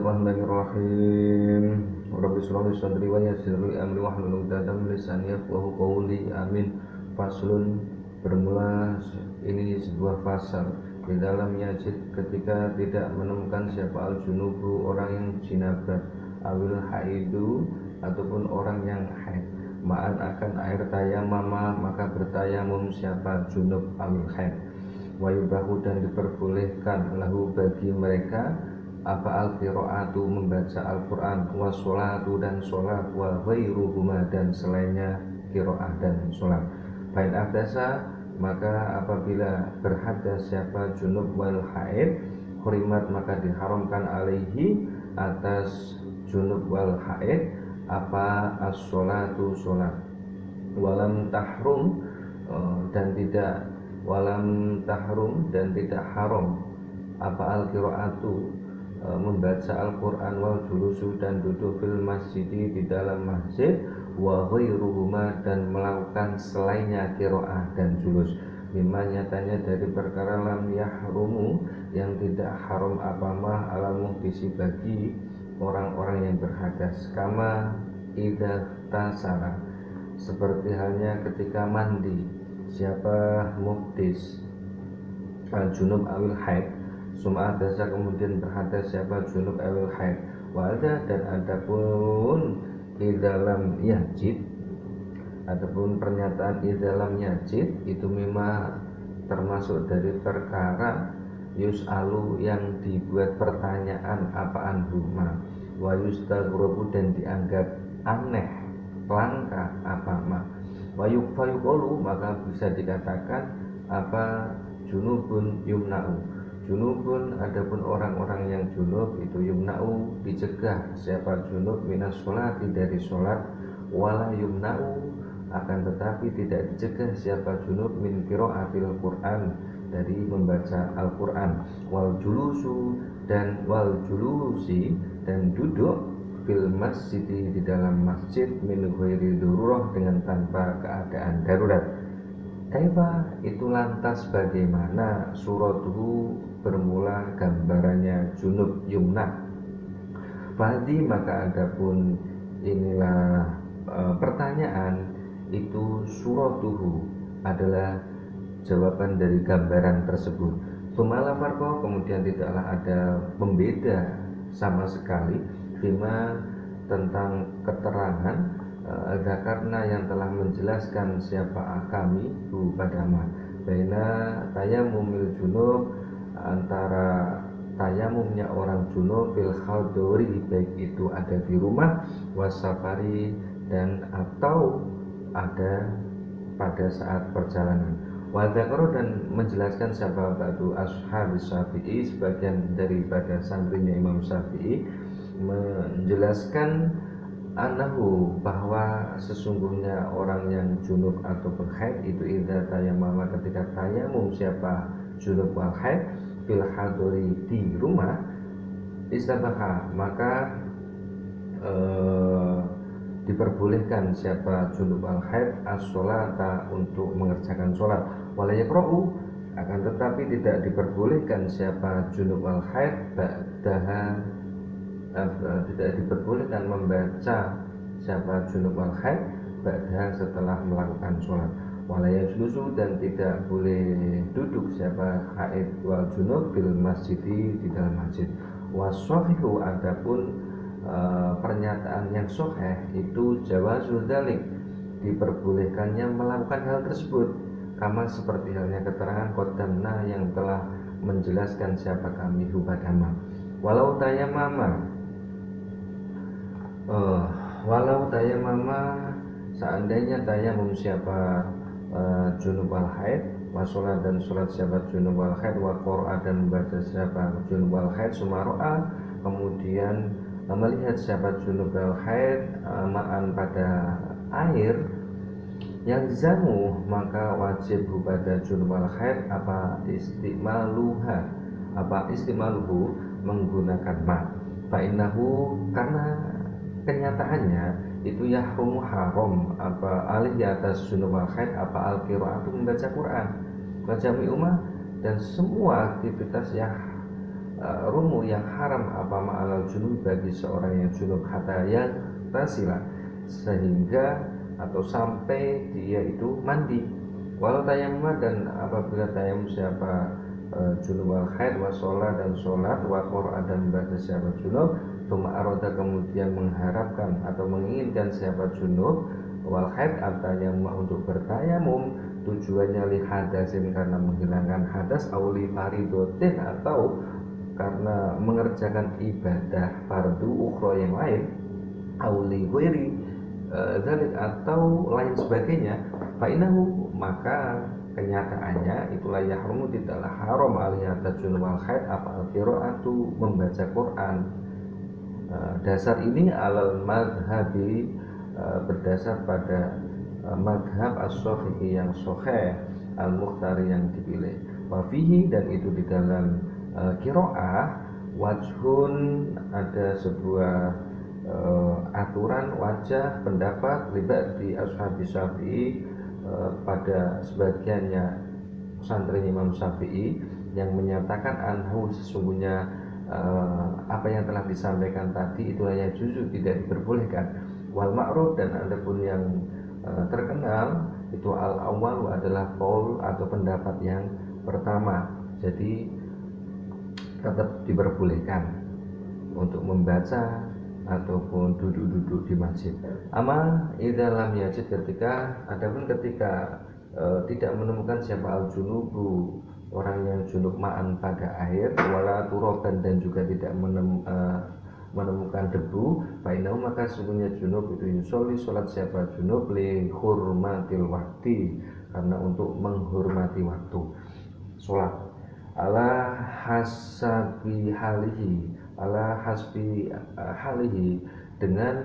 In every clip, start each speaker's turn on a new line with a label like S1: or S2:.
S1: Bismillahirrahmanirrahim. Rabbi shrah li sadri wa yassir li amri wahlul 'uqdatam min lisani yafqahu qawli. Amin. Faslun, bermula ini sebuah fasal di dalam yajid ketika tidak menemukan siapa al-junubu, orang yang jinabah, awil haidu ataupun orang yang haid, ma'an akan air tayamama, maka bertayamum siapa junub awil haid. Wa yubahu, dan diperbolehkan lahu bagi mereka apa al-qiraatu, membaca Al-Quran, wa sholatu, dan sholat, wa ghairuhuma, dan selainnya qiraah dan sholat. Fa'in ahdasa, maka apabila berhadas siapa junub wal haid, hurimat, maka diharamkan alaihi atas junub wal haid apa as-sholatu, sholat. Walam tahrum, dan tidak walam tahrum, dan tidak haram apa al-qiraatu, membaca Al-Quran, wal julusu, dan duduk fil masjidi, di dalam masjid, wa ghairuhuma, dan melakukan selainnya qiraah dan julus, mimma, nyatanya dari perkara lam yahrumu, yang tidak haram apa ma ala muhdisi, bagi orang-orang yang berhadas, kama idza tasara, seperti halnya ketika mandi siapa muhdis al-junub awil haid, sum'ah dasa, kemudian berhadas siapa junub awil haid, wa'ada, dan adapun idalam yajid, adapun pernyataan idalam yajid itu memang termasuk dari perkara yus'alu, yang dibuat pertanyaan apaan huma, wa yustaghrabu, dan dianggap aneh, langka apa ma, wa yufayuqulu, maka bisa dikatakan apa junubun yumna'u, junubun, adapun orang-orang yang junub itu yumna'u, dicegah siapa junub minas sholati, dari sholat, wala yumna'u, akan tetapi tidak dicegah siapa junub min qiraatil Qur'an, dari membaca Al-Quran, wal julusu, dan wal julusi, dan duduk fil masjidi, di dalam masjid, min ghairi dururah, dengan tanpa keadaan darurat. Kaifa, itu lantas bagaimana, suratuhu, bermula gambarannya junub yumna. Fadi, maka adapun inilah pertanyaan itu, suratuhu adalah jawaban dari gambaran tersebut. Sumala farqo, kemudian tidaklah ada pembeda sama sekali, fima, tentang keterangan karena yang telah menjelaskan siapa kami hu padama, baina tayamumil junub, antara tayamumnya orang junub, fil khadori, baik itu ada di rumah, wasafari, dan atau ada pada saat perjalanan. Wadzakaro, dan menjelaskan siapa batu ashabis Syafi'i, sebagian daripada santrinya Imam Syafi'i, menjelaskan anahu, bahwa sesungguhnya orang yang junub ataupun haid itu idza tayammama, ketika tayamum siapa junub wal haid, fil hadori, di rumah, istabaha, maka diperbolehkan siapa junub wal haid as-sholata, untuk mengerjakan sholat, wala yaqra'u, akan tetapi tidak diperbolehkan siapa junub wal haid ba'daha, tidak diperbolehkan membaca siapa junub wal haid ba'daha, setelah melakukan sholat, wala yajlusu, dan tidak boleh duduk siapa haid wal junub fil masjidi, di dalam masjid. Wasohihu, adapun pernyataan yang sahih itu jawazul dzalik, diperbolehkannya melakukan hal tersebut, kama, seperti halnya keterangan qaddamna, yang telah menjelaskan siapa kami hubadama. Walau tayamama, seandainya tayamum siapa junub wal haid, wa sholat, dan sholat siapa junub wal haid, wa qira'a, dan membaca siapa junub wal haid, sumaro'a, kemudian melihat siapa junub wal haid ma'an, pada air, yang zamu, maka wajib pada junub wal haid apa istimaluhu, menggunakan ma. Fa'innahu, karena kenyataannya itu yahrumu, haram apa alih di atas junub wal haid apa al-qiraatu, membaca Quran, baca mi'umah, dan semua aktivitas yang rumu yang haram apa ma'alal junub bagi seorang yang junub hatta yang tasila sehingga atau sampai dia itu mandi. Walau tayammum dan apabila tayammum siapa junub wal haid wa sholat dan sholat wa qur'an dan membaca siapa junub tuma aroda kemudian mengharapkan atau menginginkan siapa junub wal haid at-tayammum untuk bertayamum tujuannya li hadasin karena menghilangkan hadas auli faridotin atau karena mengerjakan ibadah fardu ukhra yang lain auli ghairi dzalik atau lain sebagainya fainahu maka kenyataannya itulah yahrumu tidaklah haram alaihi junub wal haid apa al-qiraatu membaca Quran. Dasar ini alal madhabi berdasar pada madhab as-sahih yang sahih al-mukhtari yang dipilih wafihi dan itu di dalam qiraah wajhun ada sebuah aturan wajah pendapat libat di ashabi Syafi'i pada sebagiannya santri Imam Syafi'i yang menyatakan anhu sesungguhnya apa yang telah disampaikan tadi itulah yang jujur tidak diperbolehkan wal ma'ruf dan adapun yang terkenal itu al awal adalah qaul atau pendapat yang pertama jadi tetap diperbolehkan untuk membaca ataupun duduk-duduk di masjid. Ama idalam yajid adapun ketika tidak menemukan siapa al-junubu orang yang junub ma'an pada air wala turoban dan juga tidak menemukan debu bainau maka sesungguhnya junub itu yusolli sholat siapa junub li hurmatil wakti karena untuk menghormati waktu sholat ala hasbi halihi dengan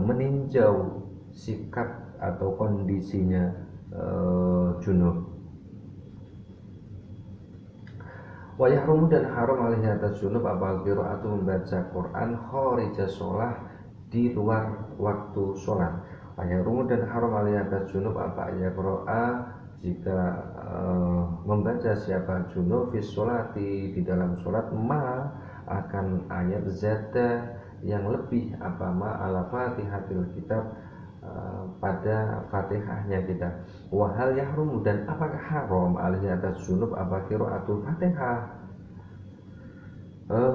S1: meninjau sikap atau kondisinya junub. Wa yahrumu dan haram alaihi atas junub apa qiraatu membaca Quran kharija sholat di luar waktu sholat. Wa yahrumu dan haram alaihi atas junub apa yaqra'a jika membaca siapa junub fi sholati di dalam sholat ma akan ayat zada yang lebih apa ma ala fatihatil kitab pada fatihahnya kita wahal yahrumu dan apakah haram alaihi atas junub apa qiraatul fatihah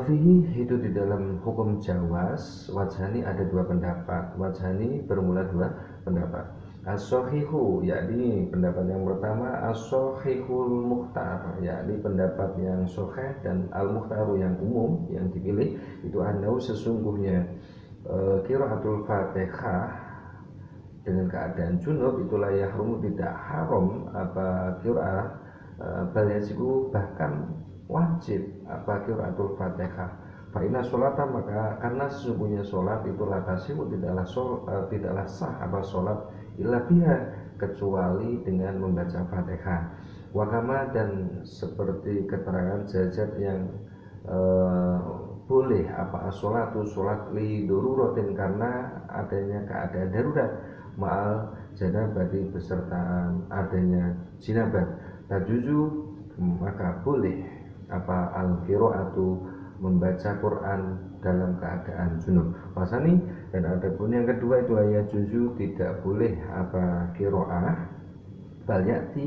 S1: fihi itu di dalam hukum jawaz wajhani ada dua pendapat wajhani bermula dua pendapat as-sahihu yakni pendapat yang pertama as-sahihul mukhtar yakni pendapat yang sahih dan al-mukhtaru yang umum yang dipilih itu annahu sesungguhnya qiraatul fatihah dengan keadaan junub itulah yahrumu tidak haram apa qiraah bal yajibu bahkan wajib apa qiraatul fatihah fa inna sholata maka karena sesungguhnya sholat itu latasimu tidaklah sah apa sholat illa biha kecuali dengan membaca fatihah wakama dan seperti keterangan jazat yang boleh apa as-sholatu sholat li daruratin karena adanya keadaan darurat ma'al janabati beserta adanya jinabat tajuzu maka boleh apa al-qiraatu membaca Quran dalam keadaan junub wasani dan adapun yang kedua itu ayat juzu tidak boleh apa qiraah bal ya'ti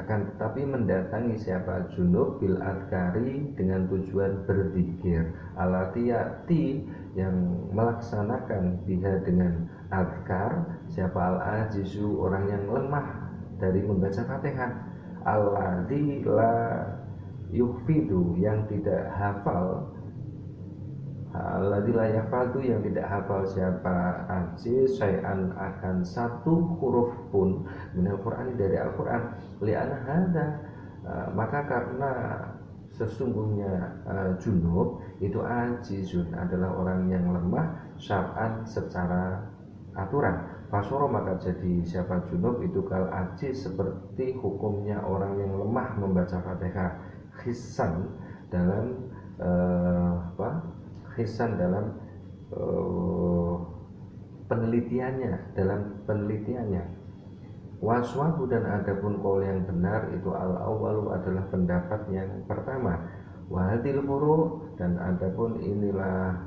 S1: akan tetapi mendatangi siapa junub bil adkari dengan tujuan berzikir alati ya'ti yang melaksanakan biha dengan adkar siapa al-ajizu orang yang lemah dari membaca Fatihah alladzi la yuhfidu yang tidak hafal alladzi la yafaltu yang tidak hafal siapa ajiz syai'an akan satu huruf pun minal Qur'an dari Al-Qur'an li'anna hadza maka karena sesungguhnya junub itu ajizun adalah orang yang lemah syar'an secara aturan fasoro maka jadi siapa junub itu kal ajiz seperti hukumnya orang yang lemah membaca Fatihah khisan dalam khisan dalam penelitiannya waswabu dan adapun qaul yang benar itu al-awwalu adalah pendapat yang pertama Wahadil furu, dan adapun inilah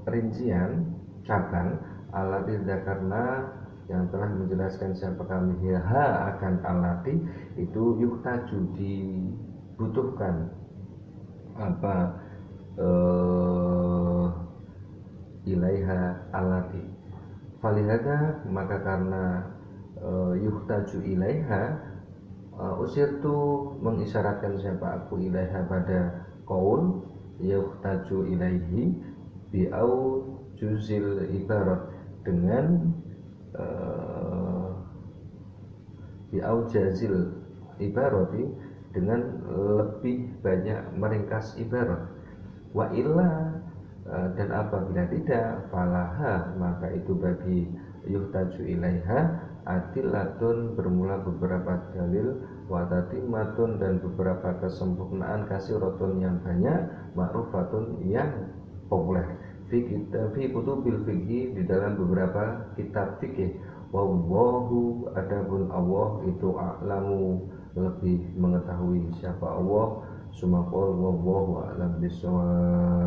S1: rincian cabang alati karena yang telah menjelaskan siapa kami akan alati itu yuktaju dibutuhkan apa ilaiha alati falihada, maka karena yuhtaju ilaiha usir tu mengisyaratkan siapa aku ilaiha pada qaul yuhtaju ilaihi bi'au juzil ibarat dengan bi'au jazil ibarati dengan lebih banyak meringkas ibarat wa illa dan apabila tidak falaha, maka itu bagi yuhtaju ilaiha adilatun bermula beberapa dalil wa tatimatun dan beberapa kesempurnaan kasiratun yang banyak ma'rufatun yang populer fi kutubil fikih di dalam beberapa kitab fikih wallahu adapun Allah itu a'lamu lebih mengetahui siapa Allah sumaqul wallahu a'lam bishawab.